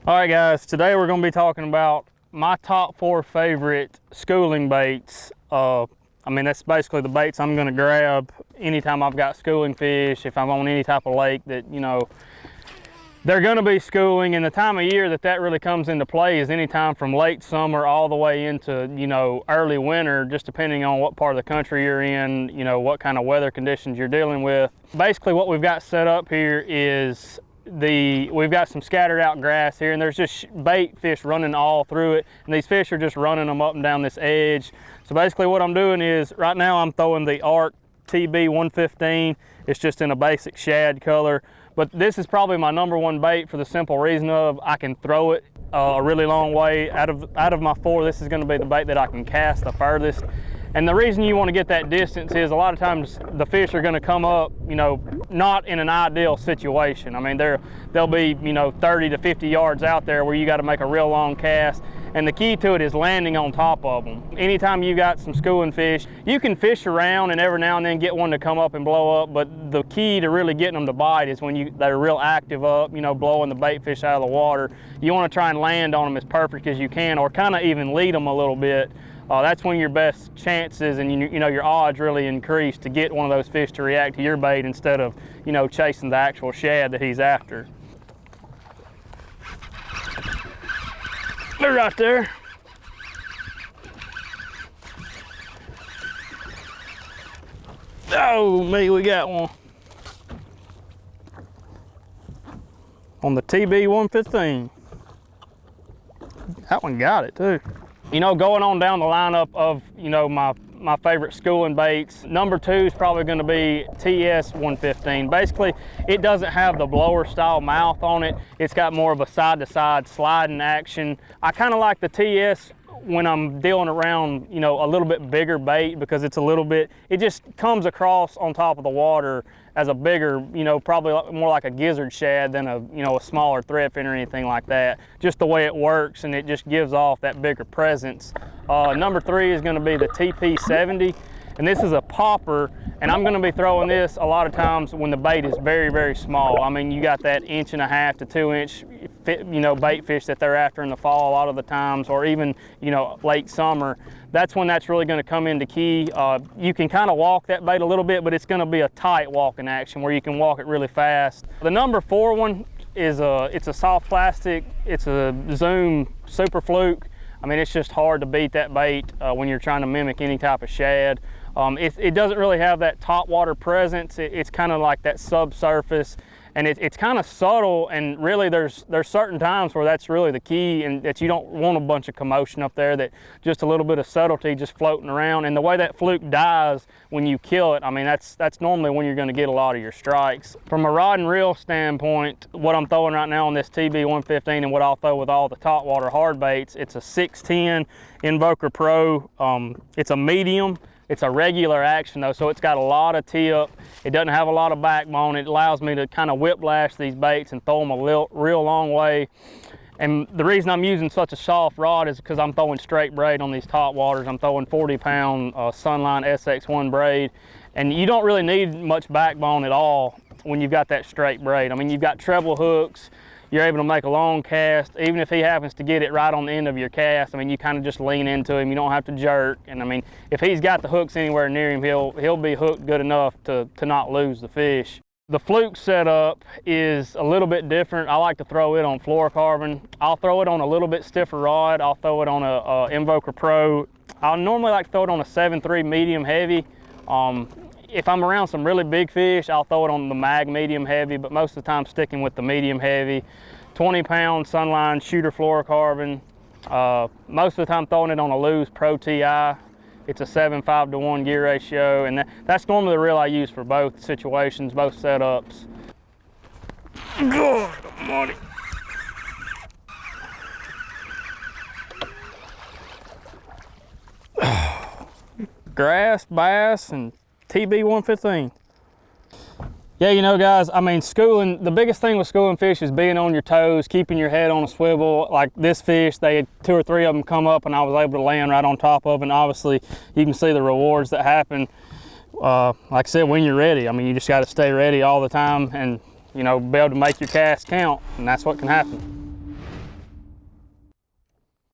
All right guys, today we're going to be talking about my top 4 favorite schooling baits. I mean, that's basically the baits I'm going to grab anytime I've got schooling fish, if I'm on any type of lake that, you know, they're going to be schooling. And the time of year that really comes into play is anytime from late summer all the way into, you know, early winter, just depending on what part of the country you're in, you know, what kind of weather conditions you're dealing with. Basically what we've got set up here is we've got some scattered out grass here, and there's just bait fish running all through it, and these fish are just running them up and down this edge. So basically what I'm doing is, right now I'm throwing the Arc TB 115. It's just in a basic shad color, but this is probably my #1 bait for the simple reason of I can throw it a really long way. Out of my 4, this is going to be the bait that I can cast the furthest. And the reason you want to get that distance is a lot of times the fish are going to come up, you know, not in an ideal situation. I mean, they'll be, you know, 30 to 50 yards out there where you got to make a real long cast. And the key to it is landing on top of them. Anytime you got some schooling fish, you can fish around and every now and then get one to come up and blow up, but the key to really getting them to bite is when they're real active up, you know, blowing the bait fish out of the water. You want to try and land on them as perfect as you can, or kind of even lead them a little bit. That's when your best chances and you know your odds really increase to get one of those fish to react to your bait instead of, you know, chasing the actual shad that he's after. They're right there. Oh me, we got one on the TB 115. That one got it too. You know, going on down the lineup of, you know, my favorite schooling baits, #2 is probably going to be TS 115. Basically, it doesn't have the blower style mouth on it. It's got more of a side-to-side sliding action. I kind of like the TS when I'm dealing around, you know, a little bit bigger bait, because it's a little bit, it just comes across on top of the water as a bigger, you know, probably more like a gizzard shad than a, you know, a smaller threadfin or anything like that. Just the way it works, and it just gives off that bigger presence. #3 is going to be the TP 70, and this is a popper, and I'm going to be throwing this a lot of times when the bait is very, very small. I mean, you got that 1.5 to 2 inch, you know, bait fish that they're after in the fall a lot of the times, or even, you know, late summer. That's when that's really going to come into key. You can kind of walk that bait a little bit, but it's going to be a tight walking action where you can walk it really fast. The #4 one is it's a soft plastic. It's a Zoom Super Fluke. I mean, it's just hard to beat that bait when you're trying to mimic any type of shad. It doesn't really have that topwater presence. It's kind of like that subsurface, and it's kind of subtle, and really there's certain times where that's really the key, and that you don't want a bunch of commotion up there, that just a little bit of subtlety just floating around. And the way that fluke dies when you kill it, I mean, that's normally when you're going to get a lot of your strikes. From a rod and reel standpoint, what I'm throwing right now on this TB 115 and what I'll throw with all the topwater hard baits, it's a 610 Invoker Pro. It's a medium. It's a regular action though, so it's got a lot of tip. It doesn't have a lot of backbone. It allows me to kind of whiplash these baits and throw them a real long way. And the reason I'm using such a soft rod is because I'm throwing straight braid on these top waters. I'm throwing 40-pound Sunline SX1 braid, and you don't really need much backbone at all when you've got that straight braid. I mean, you've got treble hooks. You're able to make a long cast. Even if he happens to get it right on the end of your cast, I mean, you kind of just lean into him. You don't have to jerk. And I mean, if he's got the hooks anywhere near him, he'll be hooked good enough to not lose the fish. The fluke setup is a little bit different. I like to throw it on fluorocarbon. I'll throw it on a little bit stiffer rod. I'll throw it on a Invoker Pro. I'll normally like to throw it on a 7.3 medium heavy. If I'm around some really big fish, I'll throw it on the mag medium heavy, but most of the time sticking with the medium heavy. 20-pound Sunline shooter fluorocarbon. Most of the time throwing it on a loose Pro TI. It's a 7:5 to 1 gear ratio, and that's normally the reel I use for both situations, both setups. God almighty. Grass, bass, and TB 115. Yeah, you know guys, I mean, schooling, the biggest thing with schooling fish is being on your toes, keeping your head on a swivel. Like this fish, they had 2 or 3 of them come up and I was able to land right on top of it. And obviously you can see the rewards that happen. Like I said, when you're ready, I mean, you just got to stay ready all the time and, you know, be able to make your cast count, and that's what can happen.